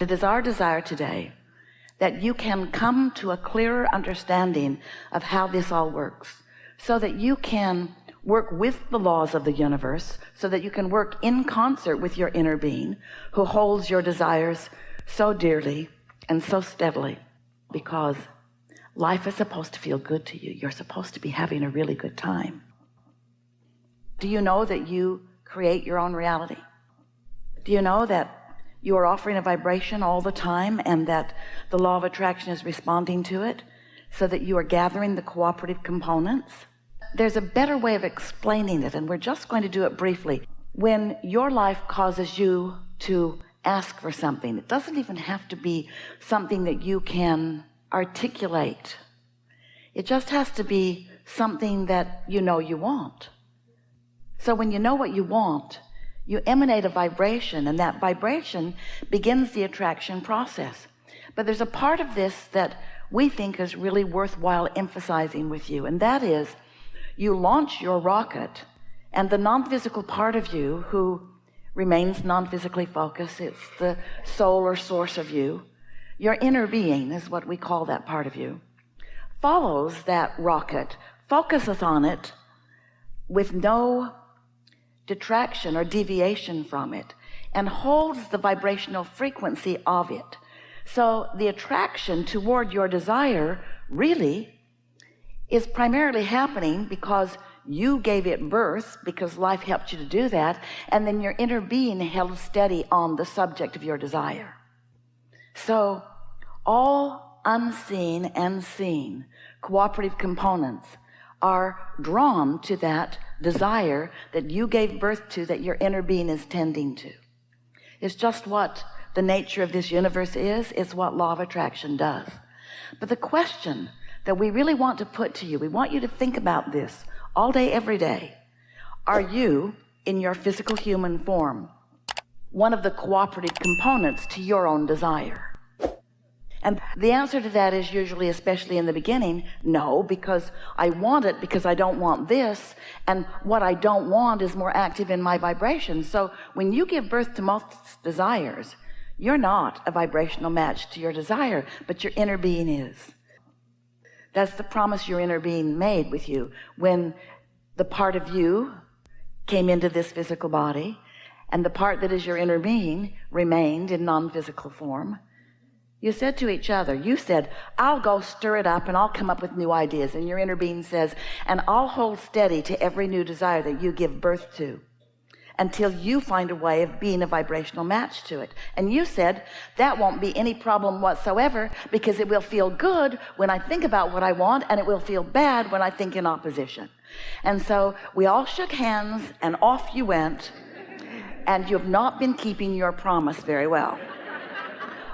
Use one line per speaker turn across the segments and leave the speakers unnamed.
it is our desire today that you can come to a clearer understanding of how this all works, so that you can work with the laws of the universe, so that you can work in concert with your inner being who holds your desires so dearly and so steadily, because life is supposed to feel good to you. You're supposed to be having a really good time. Do you know that you create your own reality? Do you know that you are offering a vibration all the time and that the law of attraction is responding to it, so that you are gathering the cooperative components? There's a better way of explaining it, and we're just going to do it briefly. When your life causes you to ask for something, it doesn't even have to be something that you can articulate. It just has to be something that you know you want. So when you know what you want, you emanate a vibration, and that vibration begins the attraction process. But there's a part of this that we think is really worthwhile emphasizing with you, and that is you launch your rocket, and the non-physical part of you, who remains non-physically focused, it's the soul or source of you, your inner being is what we call that part of you, follows that rocket, focuses on it with no detraction or deviation from it, and holds the vibrational frequency of it. So the attraction toward your desire really is primarily happening because you gave it birth, because life helped you to do that, and then your inner being held steady on the subject of your desire. So all unseen and seen cooperative components are drawn to that desire that you gave birth to, that your inner being is tending to. It's just what the nature of this universe is. It's what law of attraction does. But the question that we really want to put to you, we want you to think about this all day, every day. Are you, in your physical human form, one of the cooperative components to your own desire? And the answer to that is usually, especially in the beginning, no, because I want it because I don't want this, and what I don't want is more active in my vibration. So when you give birth to most desires, you're not a vibrational match to your desire, but your inner being is. That's the promise your inner being made with you when the part of you came into this physical body, and the part that is your inner being remained in non-physical form. You said to each other, you said, I'll go stir it up and I'll come up with new ideas. And your inner being says, and I'll hold steady to every new desire that you give birth to until you find a way of being a vibrational match to it. And you said, that won't be any problem whatsoever, because it will feel good when I think about what I want, and it will feel bad when I think in opposition. And so we all shook hands and off you went, and you've not been keeping your promise very well.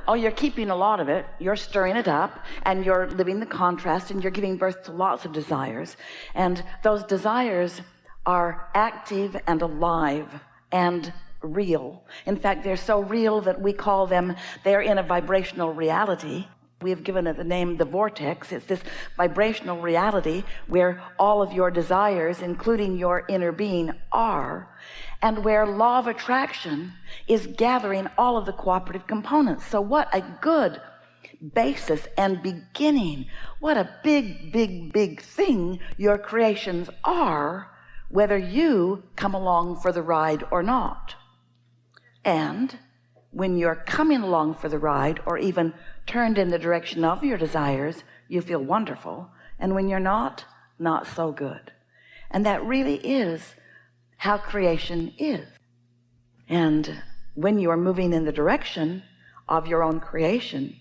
Oh, you're keeping a lot of it. You're stirring it up, and you're living the contrast, and you're giving birth to lots of desires. And those desires are active and alive and real. In fact, they're so real that we call them, they're in a vibrational reality. We have given it the name the vortex. It's this vibrational reality where all of your desires, including your inner being, are, and where law of attraction is gathering all of the cooperative components. So what a good basis and beginning. What a big, big, big thing your creations are, whether you come along for the ride or not. And when you're coming along for the ride, or even turned in the direction of your desires, you feel wonderful. And when you're not so good. And that really is how creation is. And when you are moving in the direction of your own creation,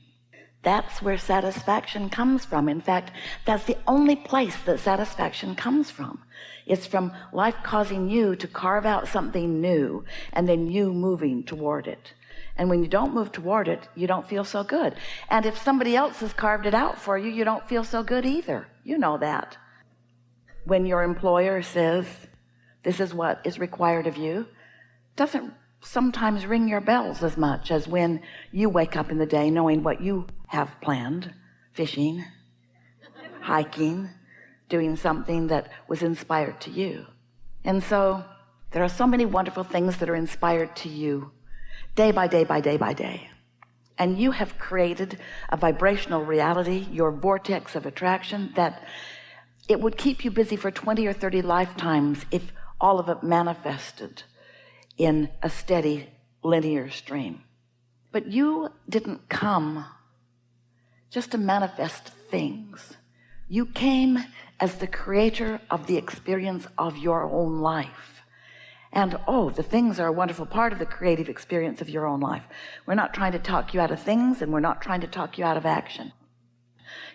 that's where satisfaction comes from. In fact, that's the only place that satisfaction comes from. It's from life causing you to carve out something new, and then you moving toward it. And when you don't move toward it, you don't feel so good. And if somebody else has carved it out for you, you don't feel so good either. You know that. When your employer says, this is what is required of you, it doesn't sometimes ring your bells as much as when you wake up in the day knowing what you have planned, fishing, hiking, doing something that was inspired to you. And so there are so many wonderful things that are inspired to you day by day by day by day. And you have created a vibrational reality, your vortex of attraction, that it would keep you busy for 20 or 30 lifetimes if all of it manifested in a steady linear stream. But you didn't come just to manifest things. You came as the creator of the experience of your own life. And the things are a wonderful part of the creative experience of your own life. We're not trying to talk you out of things, and we're not trying to talk you out of action.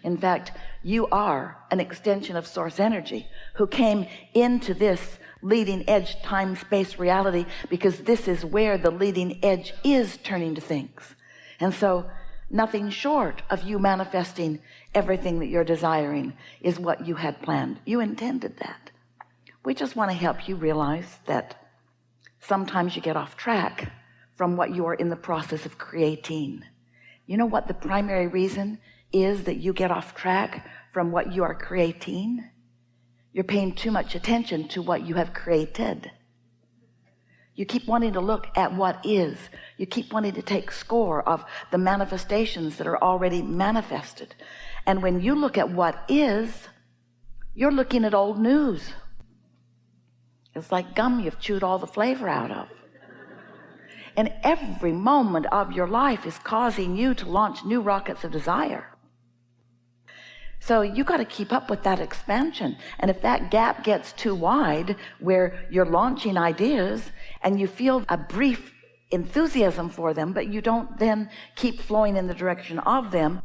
In fact, you are an extension of source energy who came into this leading edge time-space reality, because this is where the leading edge is turning to things. And so nothing short of you manifesting everything that you're desiring is what you had planned. You intended that. We just want to help you realize that sometimes you get off track from what you are in the process of creating. You know what the primary reason is that you get off track from what you are creating? You're paying too much attention to what you have created. You keep wanting to look at what is. You keep wanting to take score of the manifestations that are already manifested. And when you look at what is, you're looking at old news. It's like gum you've chewed all the flavor out of. And every moment of your life is causing you to launch new rockets of desire. So you got to keep up with that expansion. And if that gap gets too wide, where you're launching ideas and you feel a brief enthusiasm for them, but you don't then keep flowing in the direction of them,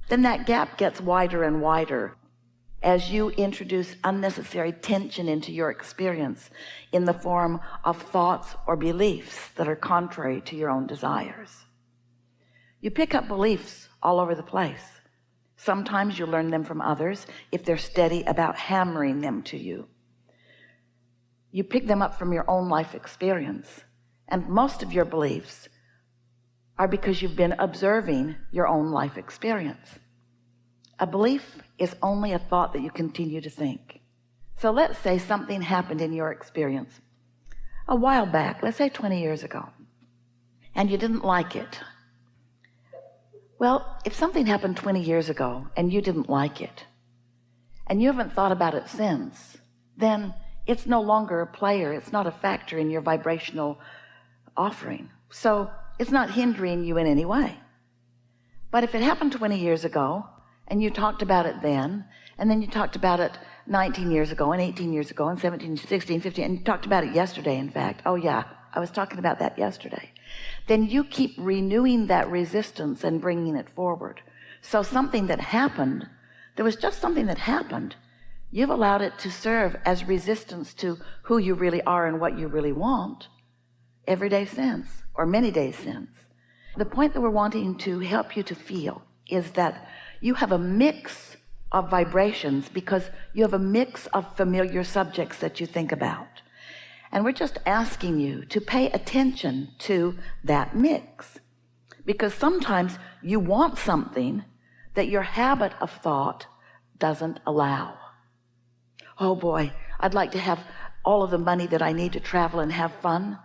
then that gap gets wider and wider as you introduce unnecessary tension into your experience in the form of thoughts or beliefs that are contrary to your own desires. You pick up beliefs all over the place. Sometimes you learn them from others if they're steady about hammering them to you. You pick them up from your own life experience. And most of your beliefs are because you've been observing your own life experience. A belief is only a thought that you continue to think. So let's say something happened in your experience a while back, let's say 20 years ago, and you didn't like it. Well, if something happened 20 years ago and you didn't like it, and you haven't thought about it since, then it's no longer a player. It's not a factor in your vibrational offering. So it's not hindering you in any way. But if it happened 20 years ago, and you talked about it then, and then you talked about it 19 years ago, and 18 years ago, and 17, 16, 15, and you talked about it yesterday, in fact. Oh yeah, I was talking about that yesterday. Then you keep renewing that resistance and bringing it forward. So something that happened, there was just something that happened. You've allowed it to serve as resistance to who you really are and what you really want every day since, or many days since. The point that we're wanting to help you to feel is that you have a mix of vibrations because you have a mix of familiar subjects that you think about. And we're just asking you to pay attention to that mix, because sometimes you want something that your habit of thought doesn't allow. Oh boy, I'd like to have all of the money that I need to travel and have fun,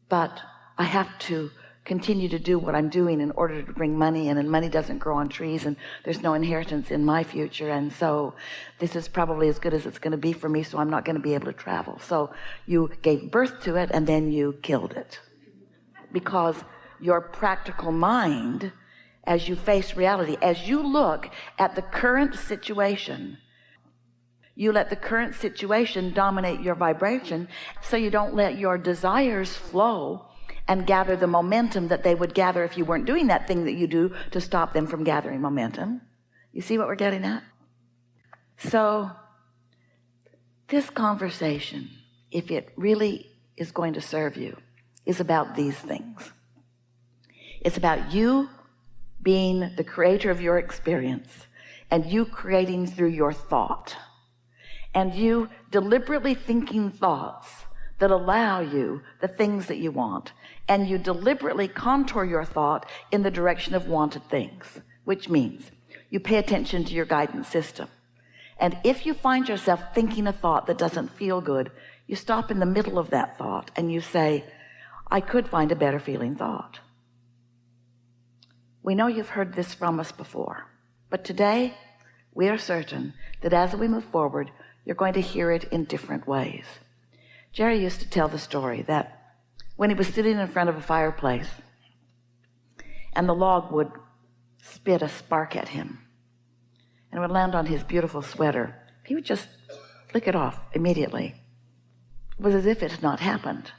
but I have to continue to do what I'm doing in order to bring money in, and money doesn't grow on trees, and there's no inheritance in my future, and so this is probably as good as it's going to be for me, so I'm not going to be able to travel. So you gave birth to it and then you killed it, because your practical mind, as you face reality, as you look at the current situation, you let the current situation dominate your vibration, so you don't let your desires flow and gather the momentum that they would gather if you weren't doing that thing that you do to stop them from gathering momentum. You see what we're getting at? So this conversation, if it really is going to serve you, is about these things. It's about you being the creator of your experience, and you creating through your thought, and you deliberately thinking thoughts that allow you the things that you want, and you deliberately contour your thought in the direction of wanted things, which means you pay attention to your guidance system. And if you find yourself thinking a thought that doesn't feel good, you stop in the middle of that thought and you say, I could find a better feeling thought. We know you've heard this from us before, but today we are certain that as we move forward, you're going to hear it in different ways. Jerry used to tell the story that when he was sitting in front of a fireplace and the log would spit a spark at him and it would land on his beautiful sweater, he would just flick it off immediately. It was as if it had not happened.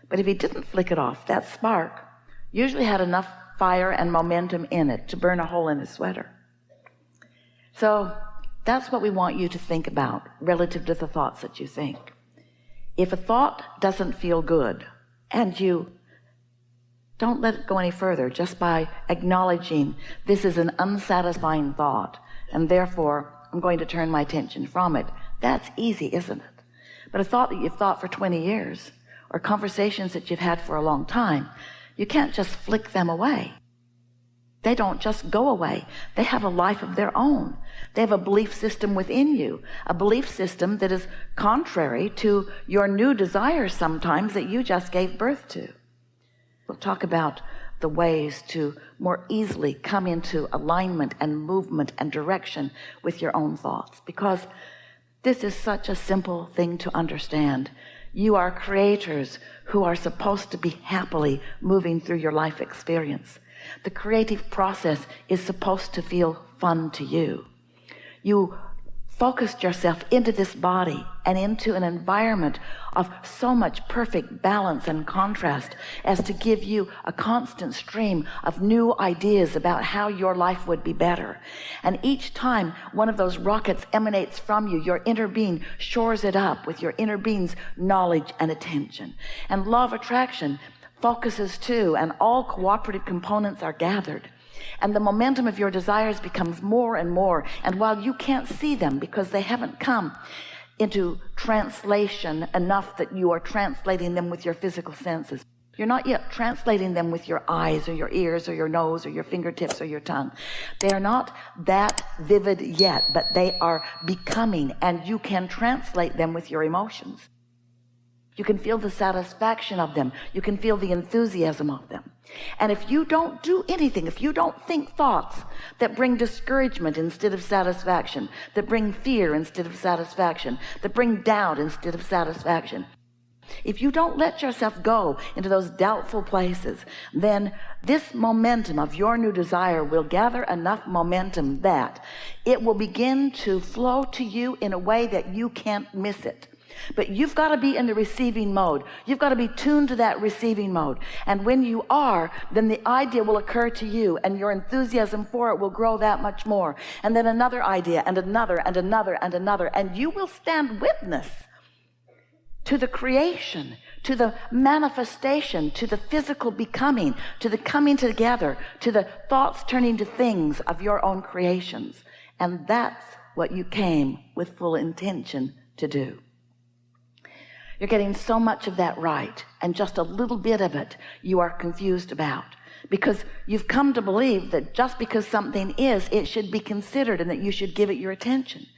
But if he didn't flick it off, that spark usually had enough fire and momentum in it to burn a hole in his sweater. So that's what we want you to think about relative to the thoughts that you think. If a thought doesn't feel good and you don't let it go any further just by acknowledging this is an unsatisfying thought and therefore I'm going to turn my attention from it, that's easy, isn't it? But a thought that you've thought for 20 years or conversations that you've had for a long time, you can't just flick them away. They don't just go away. They have a life of their own. They have a belief system within you, a belief system that is contrary to your new desires sometimes that you just gave birth to. We'll talk about the ways to more easily come into alignment and movement and direction with your own thoughts, because this is such a simple thing to understand. You are creators who are supposed to be happily moving through your life experience. The creative process is supposed to feel fun to you. You focused yourself into this body and into an environment of so much perfect balance and contrast as to give you a constant stream of new ideas about how your life would be better. And each time one of those rockets emanates from you, your inner being shores it up with your inner being's knowledge and attention. And law of attraction focuses too, and all cooperative components are gathered. And the momentum of your desires becomes more and more. And while you can't see them because they haven't come into translation enough that you are translating them with your physical senses, you're not yet translating them with your eyes or your ears or your nose or your fingertips or your tongue. They are not that vivid yet, but they are becoming, and you can translate them with your emotions. You can feel the satisfaction of them. You can feel the enthusiasm of them. And if you don't do anything, if you don't think thoughts that bring discouragement instead of satisfaction, that bring fear instead of satisfaction, that bring doubt instead of satisfaction, if you don't let yourself go into those doubtful places, then this momentum of your new desire will gather enough momentum that it will begin to flow to you in a way that you can't miss it. But you've got to be in the receiving mode. You've got to be tuned to that receiving mode. And when you are, then the idea will occur to you and your enthusiasm for it will grow that much more. And then another idea and another and another and another. And you will stand witness to the creation, to the manifestation, to the physical becoming, to the coming together, to the thoughts turning to things of your own creations. And that's what you came with full intention to do. You're getting so much of that right, and just a little bit of it you are confused about, because you've come to believe that just because something is, it should be considered and that you should give it your attention.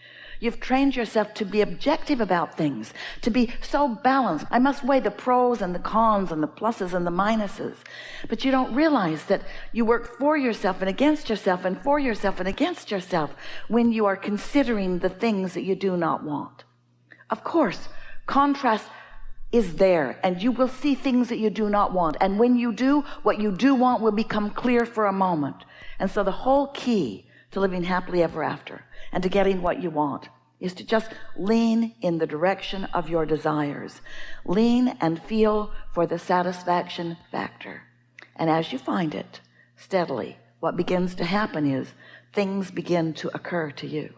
You've trained yourself to be objective about things, to be so balanced. I must weigh the pros and the cons and the pluses and the minuses. But you don't realize that you work for yourself and against yourself and for yourself and against yourself when you are considering the things that you do not want. Of course, contrast is there, and you will see things that you do not want. And when you do, what you do want will become clear for a moment. And so the whole key to living happily ever after and to getting what you want is to just lean in the direction of your desires. Lean and feel for the satisfaction factor. And as you find it steadily, what begins to happen is things begin to occur to you.